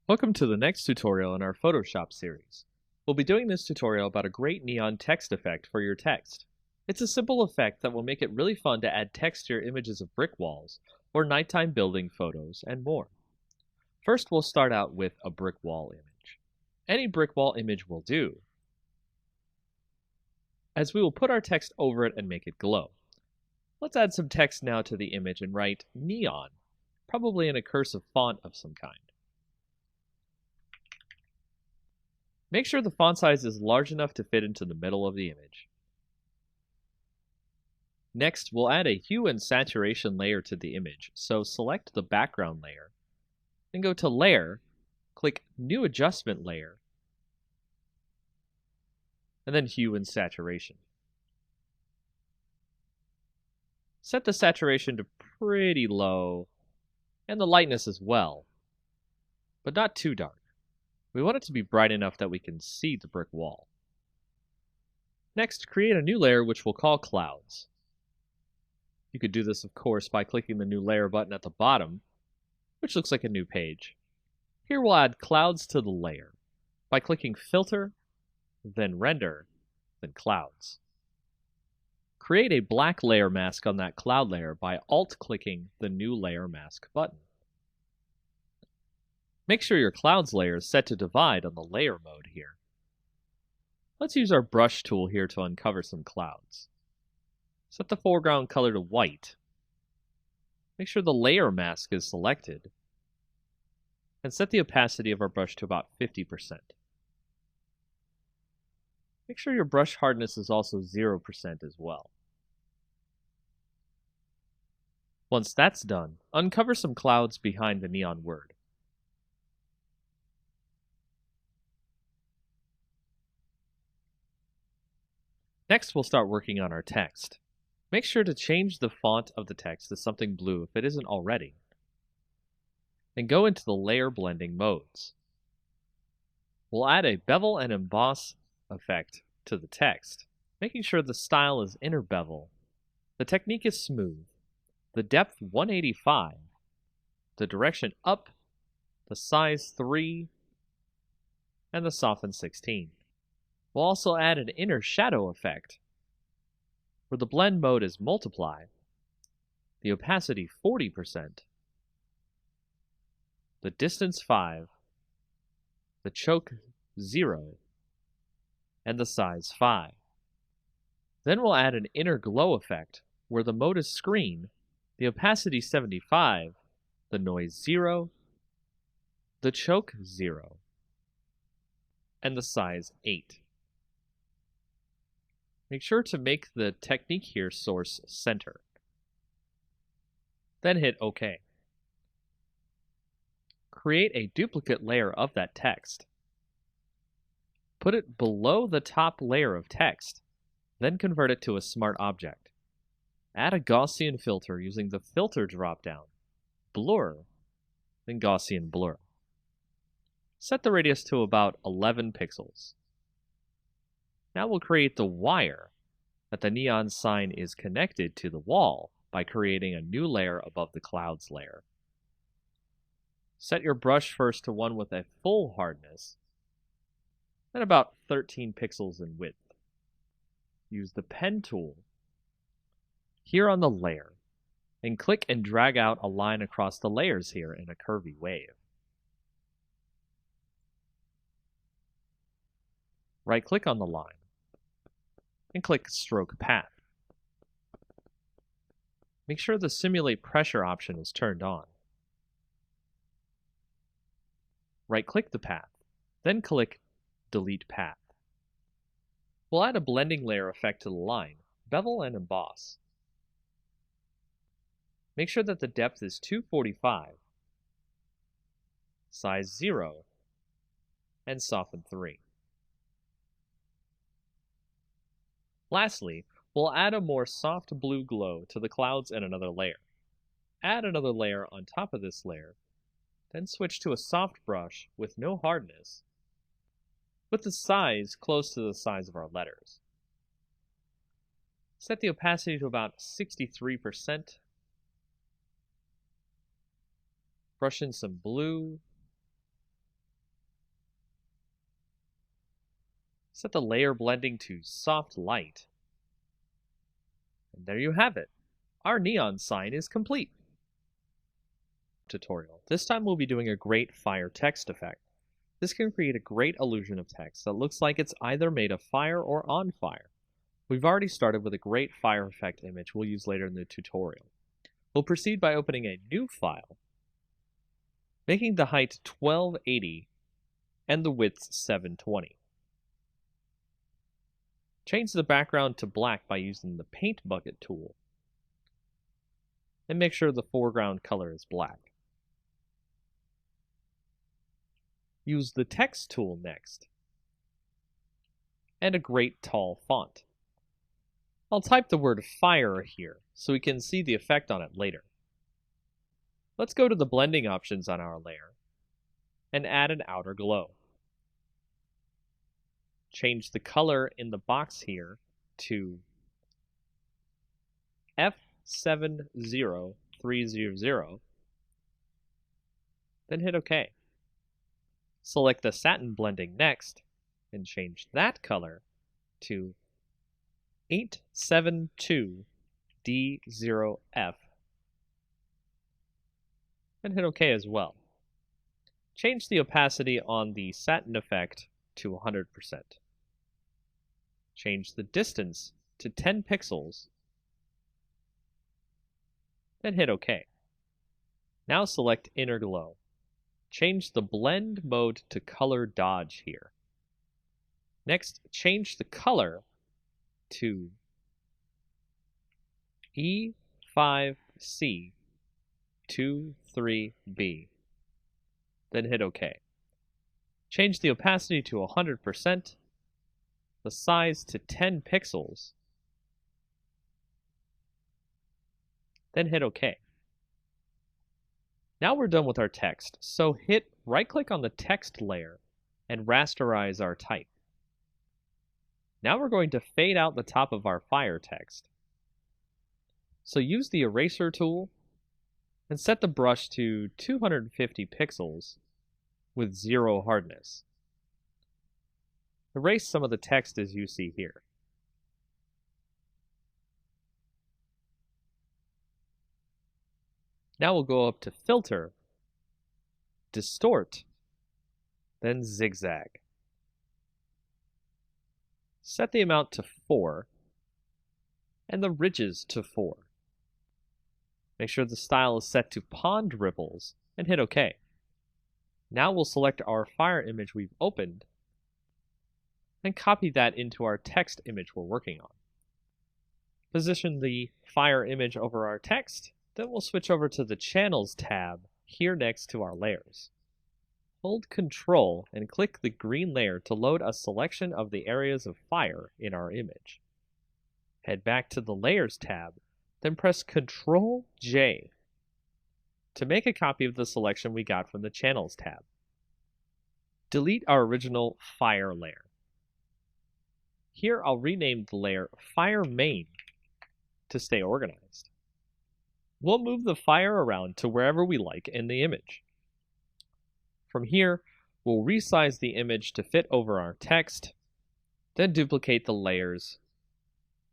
Welcome to the next tutorial in our Photoshop series. We'll be doing this tutorial about a great neon text effect for your text. It's a simple effect that will make it really fun to add text to your images of brick walls, or nighttime building photos, and more. First, we'll start out with a brick wall image. Any brick wall image will do, as we will put our text over it and make it glow. Let's add some text now to the image and write neon, probably in a cursive font of some kind. Make sure the font size is large enough to fit into the middle of the image. Next, we'll add a hue and saturation layer to the image, so select the background layer, then go to Layer, click New Adjustment Layer, and then Hue and Saturation. Set the saturation to pretty low, and the lightness as well, but not too dark. We want it to be bright enough that we can see the brick wall. Next, create a new layer which we'll call Clouds. You could do this, of course, by clicking the New Layer button at the bottom, which looks like a new page. Here we'll add clouds to the layer by clicking Filter, then Render, then Clouds. Create a black layer mask on that cloud layer by Alt-clicking the New Layer Mask button. Make sure your clouds layer is set to divide on the layer mode here. Let's use our brush tool here to uncover some clouds. Set the foreground color to white. Make sure the layer mask is selected. And set the opacity of our brush to about 50%. Make sure your brush hardness is also 0% as well. Once that's done, uncover some clouds behind the neon word. Next, we'll start working on our text. Make sure to change the font of the text to something blue if it isn't already. And go into the layer blending modes. We'll add a bevel and emboss effect to the text, making sure the style is inner bevel. The technique is smooth. The depth 185, the direction up, the size 3, and the soften 16. We'll also add an inner shadow effect, where the blend mode is multiply, the opacity 40%, the distance 5, the choke 0, and the size 5. Then we'll add an inner glow effect, where the mode is screen, the opacity 75, the noise 0, the choke 0, and the size 8. Make sure to make the technique here source center. Then hit OK. Create a duplicate layer of that text. Put it below the top layer of text, then convert it to a smart object. Add a Gaussian filter using the Filter dropdown, Blur, then Gaussian Blur. Set the radius to about 11 pixels. Now we'll create the wire that the neon sign is connected to the wall by creating a new layer above the clouds layer. Set your brush first to one with a full hardness, then about 13 pixels in width. Use the pen tool here on the layer and click and drag out a line across the layers here in a curvy wave. Right-click on the line and click Stroke Path. Make sure the Simulate Pressure option is turned on. Right-click the path, then click Delete Path. We'll add a blending layer effect to the line, bevel and emboss. Make sure that the depth is 245, size 0, and soften 3. Lastly, we'll add a more soft blue glow to the clouds in another layer. Add another layer on top of this layer, then switch to a soft brush with no hardness, with the size close to the size of our letters. Set the opacity to about 63%. Brush in some blue Set the layer blending to soft light. And there you have it. Our neon sign is complete. Tutorial. This time we'll be doing a great fire text effect. This can create a great illusion of text that looks like it's either made of fire or on fire. We've already started with a great fire effect image we'll use later in the tutorial. We'll proceed by opening a new file, making the height 1280 and the width 720. Change the background to black by using the Paint Bucket tool, and make sure the foreground color is black. Use the Text tool next, and a great tall font. I'll type the word fire here so we can see the effect on it later. Let's go to the blending options on our layer and add an outer glow. Change the color in the box here to F70300, then hit OK. Select the satin blending next and change that color to 872D0F, and hit OK as well. Change the opacity on the satin effect to 100%. Change the distance to 10 pixels, then hit OK. Now select Inner Glow. Change the blend mode to color dodge here. Next, change the color to E5C23B, then hit OK. Change the opacity to 100%, the size to 10 pixels, then hit OK. Now we're done with our text, so hit right-click on the text layer and rasterize our type. Now we're going to fade out the top of our fire text. So use the eraser tool and set the brush to 250 pixels with 0 hardness. Erase some of the text as you see here. Now we'll go up to Filter, Distort, then Zigzag. Set the amount to 4 and the ridges to 4. Make sure the style is set to Pond Ripples and hit OK. Now we'll select our fire image we've opened and copy that into our text image we're working on. Position the fire image over our text, then we'll switch over to the Channels tab here next to our layers. Hold Ctrl and click the green layer to load a selection of the areas of fire in our image. Head back to the Layers tab, then press Ctrl J to make a copy of the selection we got from the Channels tab. Delete our original fire layer. Here I'll rename the layer Fire Main to stay organized. We'll move the fire around to wherever we like in the image. From here, we'll resize the image to fit over our text, then duplicate the layers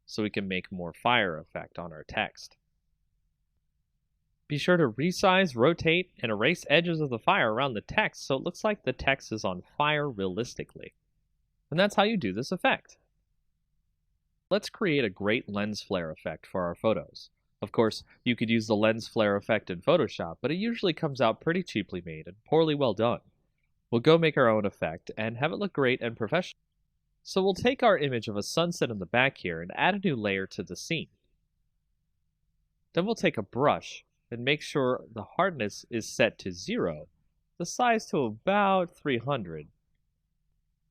so we can make more fire effect on our text. Be sure to resize, rotate, and erase edges of the fire around the text so it looks like the text is on fire realistically. And that's how you do this effect. Let's create a great lens flare effect for our photos. Of course, you could use the lens flare effect in Photoshop, but it usually comes out pretty cheaply made and poorly well done. We'll go make our own effect and have it look great and professional. So we'll take our image of a sunset in the back here and add a new layer to the scene. Then we'll take a brush and make sure the hardness is set to 0, the size to about 300,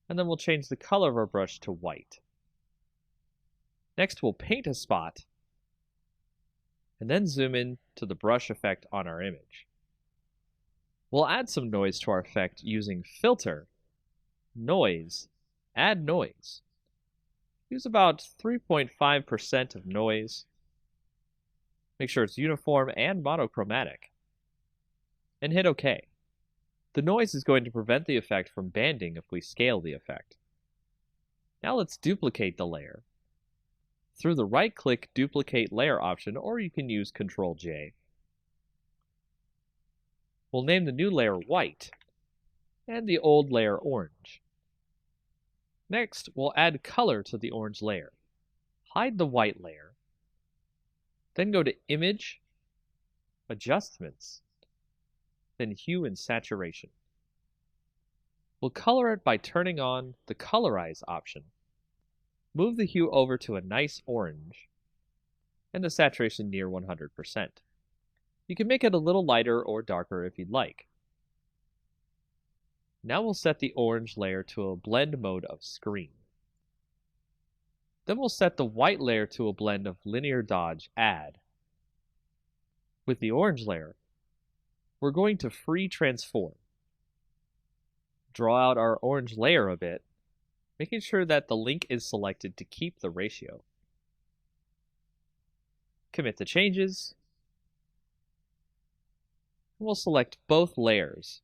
and then we'll change the color of our brush to white. Next, we'll paint a spot and then zoom in to the brush effect on our image. We'll add some noise to our effect using Filter, Noise, Add Noise. Use about 3.5% of noise. Make sure it's uniform and monochromatic. And hit OK. The noise is going to prevent the effect from banding if we scale the effect. Now let's duplicate the layer. Through the right-click Duplicate Layer option, or you can use Ctrl-J. We'll name the new layer White, and the old layer Orange. Next, we'll add color to the orange layer. Hide the white layer. Then go to Image, Adjustments, then Hue and Saturation. We'll color it by turning on the Colorize option. Move the hue over to a nice orange, and the saturation near 100%. You can make it a little lighter or darker if you'd like. Now we'll set the orange layer to a blend mode of screen. Then we'll set the white layer to a blend of linear dodge add. With the orange layer, we're going to free transform. Draw out our orange layer a bit, making sure that the link is selected to keep the ratio. Commit the changes. We'll select both layers,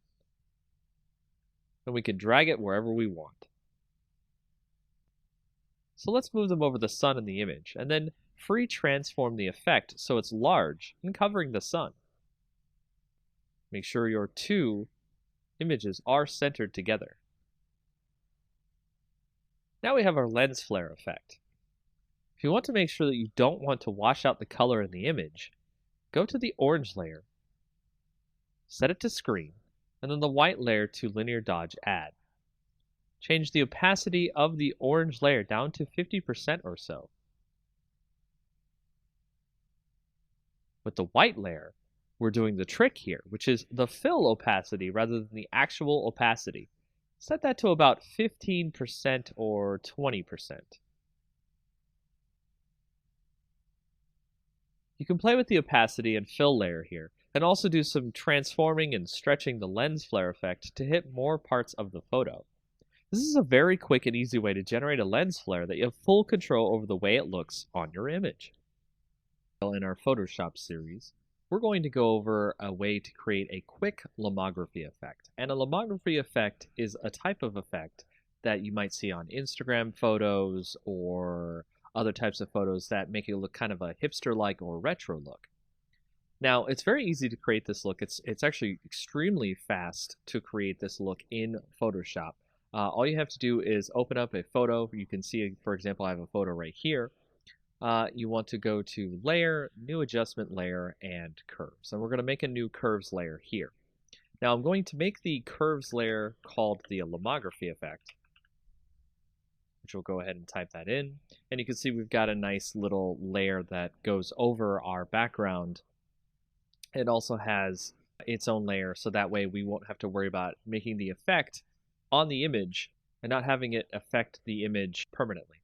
and we can drag it wherever we want. So let's move them over the sun in the image, and then free transform the effect so it's large and covering the sun. Make sure your two images are centered together. Now we have our lens flare effect. If you want to make sure that you don't want to wash out the color in the image, go to the orange layer, set it to screen, and then the white layer to linear dodge add. Change the opacity of the orange layer down to 50% or so. With the white layer, we're doing the trick here, which is the fill opacity rather than the actual opacity. Set that to about 15% or 20%. You can play with the opacity and fill layer here, and also do some transforming and stretching the lens flare effect to hit more parts of the photo. This is a very quick and easy way to generate a lens flare that you have full control over the way it looks on your image. In our Photoshop series, we're going to go over a way to create a quick lomography effect. And a lomography effect is a type of effect that you might see on Instagram photos or other types of photos that make it look kind of a hipster-like or retro look. Now, it's very easy to create this look. It's actually extremely fast to create this look in Photoshop. All you have to do is open up a photo. You can see, for example, I have a photo right here. You want to go to Layer, New Adjustment Layer, and Curves. And we're going to make a new Curves layer here. Now I'm going to make the Curves layer called the lomography effect, which we'll go ahead and type that in. And you can see we've got a nice little layer that goes over our background. It also has its own layer, so that way we won't have to worry about making the effect on the image and not having it affect the image permanently.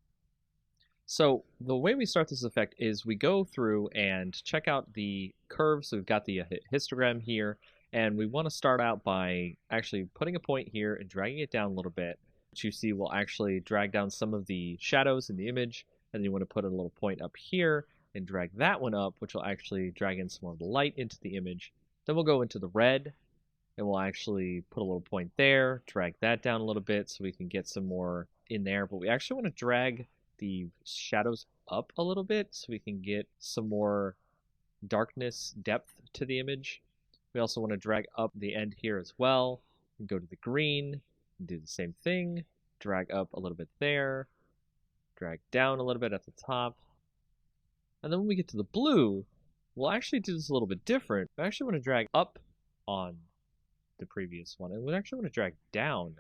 So the way we start this effect is we go through and check out the curves. So we've got the histogram here, and we want to start out by actually putting a point here and dragging it down a little bit, which you see will actually drag down some of the shadows in the image. And then you want to put a little point up here and drag that one up, which will actually drag in some more of the light into the image. Then we'll go into the red, and we'll actually put a little point there, drag that down a little bit so we can get some more in there. But we actually want to drag the shadows up a little bit so we can get some more darkness depth to the image. We also want to drag up the end here as well and go to the green and do the same thing. Drag up a little bit there, drag down a little bit at the top. And then when we get to the blue, we'll actually do this a little bit different. We actually want to drag up on the previous one, and we actually want to drag down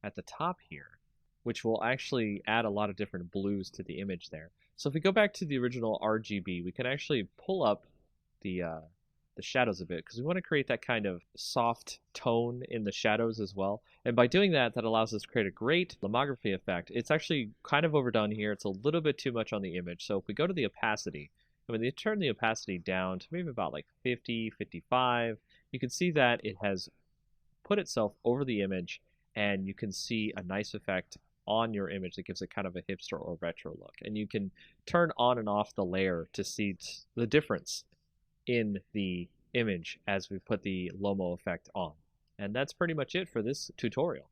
at the top here, which will actually add a lot of different blues to the image there. So if we go back to the original RGB, we can actually pull up the shadows a bit, because we want to create that kind of soft tone in the shadows as well. And by doing that, that allows us to create a great lomography effect. It's actually kind of overdone here. It's a little bit too much on the image. So if we go to the opacity, and when you turn the opacity down to maybe about like 50, 55, you can see that it has put itself over the image, and you can see a nice effect on your image that gives it kind of a hipster or retro look. And you can turn on and off the layer to see the difference in the image as we put the Lomo effect on. And that's pretty much it for this tutorial.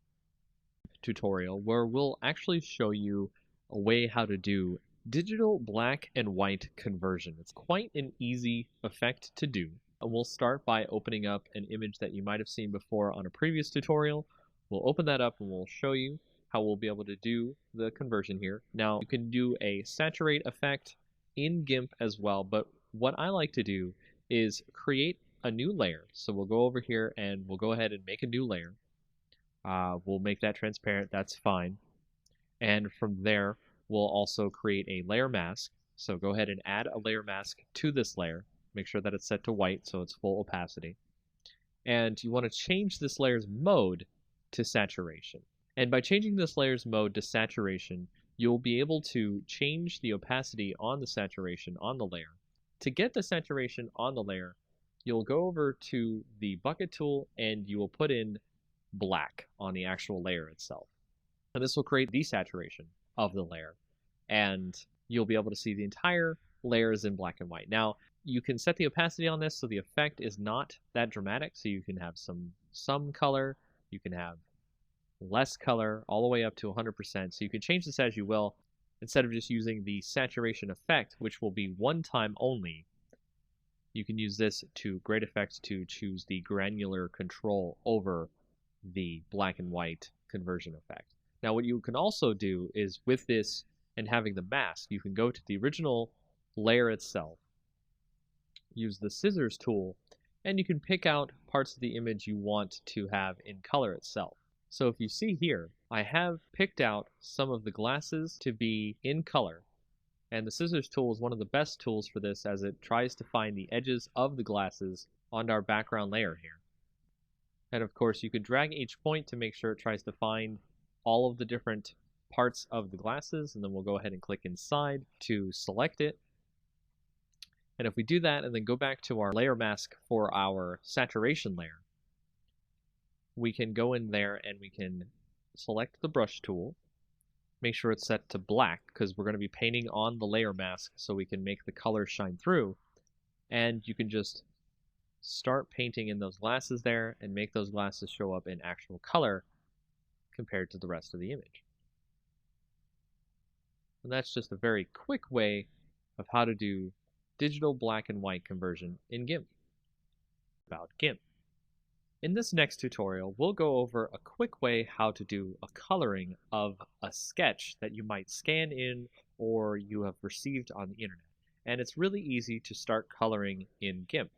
tutorial where we'll actually show you a way how to do digital black and white conversion. It's quite an easy effect to do. We'll start by opening up an image that you might have seen before on a previous tutorial. We'll open that up and we'll show you how we'll be able to do the conversion here. Now, you can do a saturate effect in GIMP as well, but what I like to do is create a new layer. So we'll go over here and we'll go ahead and make a new layer. We'll make that transparent, that's fine. And from there, we'll also create a layer mask. So go ahead and add a layer mask to this layer. Make sure that it's set to white so it's full opacity. And you want to change this layer's mode to saturation. And by changing this layer's mode to saturation, you'll be able to change the opacity on the saturation on the layer. To get the saturation on the layer, you'll go over to the bucket tool and you will put in black on the actual layer itself. And this will create desaturation of the layer. And you'll be able to see the entire layer is in black and white. Now, you can set the opacity on this so the effect is not that dramatic. So you can have some color, you can have less color, all the way up to 100%. So you can change this as you will, instead of just using the saturation effect, which will be one time only. You can use this to great effect to choose the granular control over the black and white conversion effect. Now, what you can also do is with this and having the mask, you can go to the original layer itself, use the scissors tool, and you can pick out parts of the image you want to have in color itself. So if you see here, I have picked out some of the glasses to be in color, and the scissors tool is one of the best tools for this as it tries to find the edges of the glasses on our background layer here. And of course, you could drag each point to make sure it tries to find all of the different parts of the glasses, and then we'll go ahead and click inside to select it. And if we do that and then go back to our layer mask for our saturation layer, we can go in there and we can select the brush tool, make sure it's set to black because we're going to be painting on the layer mask so we can make the color shine through. And you can just start painting in those glasses there and make those glasses show up in actual color compared to the rest of the image. And that's just a very quick way of how to do digital black and white conversion in GIMP. About GIMP. In this next tutorial, we'll go over a quick way how to do a coloring of a sketch that you might scan in or you have received on the internet. And it's really easy to start coloring in GIMP.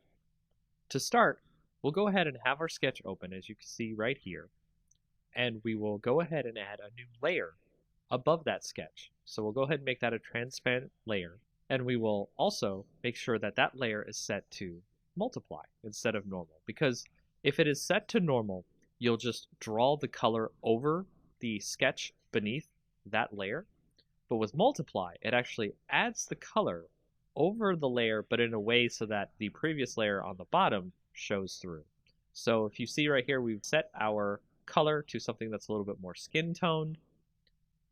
To start, we'll go ahead and have our sketch open, as you can see right here. And we will go ahead and add a new layer above that sketch. So we'll go ahead and make that a transparent layer. And we will also make sure that that layer is set to multiply instead of normal, because if it is set to normal, you'll just draw the color over the sketch beneath that layer. But with multiply, it actually adds the color over the layer, but in a way so that the previous layer on the bottom shows through. So if you see right here, we've set our color to something that's a little bit more skin toned.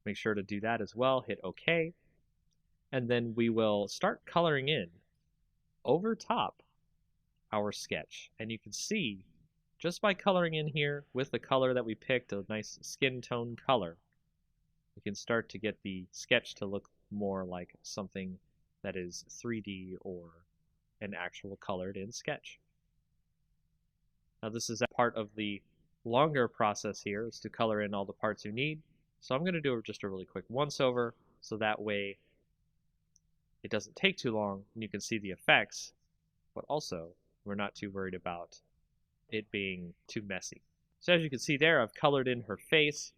Make sure to do that as well, hit OK. And then we will start coloring in over top our sketch. And you can see just by coloring in here with the color that we picked, a nice skin tone color, we can start to get the sketch to look more like something that is 3D or an actual colored in sketch. Now this is a part of the longer process here, is to color in all the parts you need. So I'm going to do just a really quick once over so that way it doesn't take too long and you can see the effects, but also we're not too worried about it being too messy. So as you can see there, I've colored in her face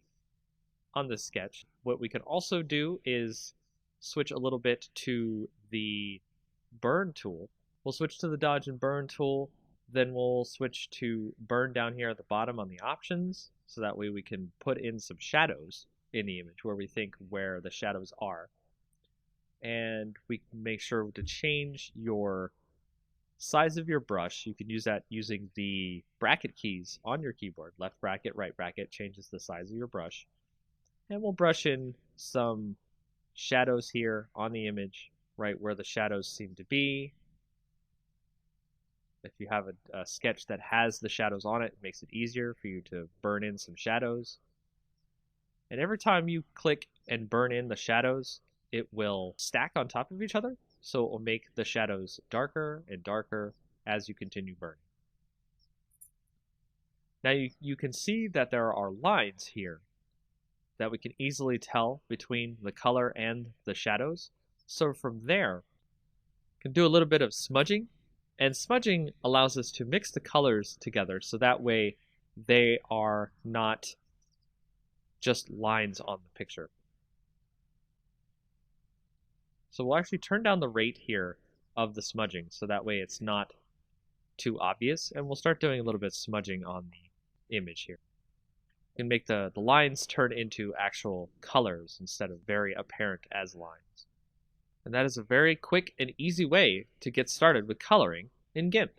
on this sketch. What we can also do is switch a little bit to the burn tool. We'll switch to the dodge and burn tool, then we'll switch to burn down here at the bottom on the options, so that way we can put in some shadows in the image where we think where the shadows are. And we can make sure to change your size of your brush. You can use that using the bracket keys on your keyboard. Left bracket, right bracket changes the size of your brush. And we'll brush in some shadows here on the image, right where the shadows seem to be. If you have a sketch that has the shadows on it, it makes it easier for you to burn in some shadows. And every time you click and burn in the shadows, it will stack on top of each other, so it will make the shadows darker and darker as you continue burning. Now you can see that there are lines here that we can easily tell between the color and the shadows. So from there, we can do a little bit of smudging, and smudging allows us to mix the colors together so that way they are not just lines on the picture. So we'll actually turn down the rate here of the smudging so that way it's not too obvious, and we'll start doing a little bit of smudging on the image here. We can make the lines turn into actual colors instead of very apparent as lines. And that is a very quick and easy way to get started with coloring in GIMP.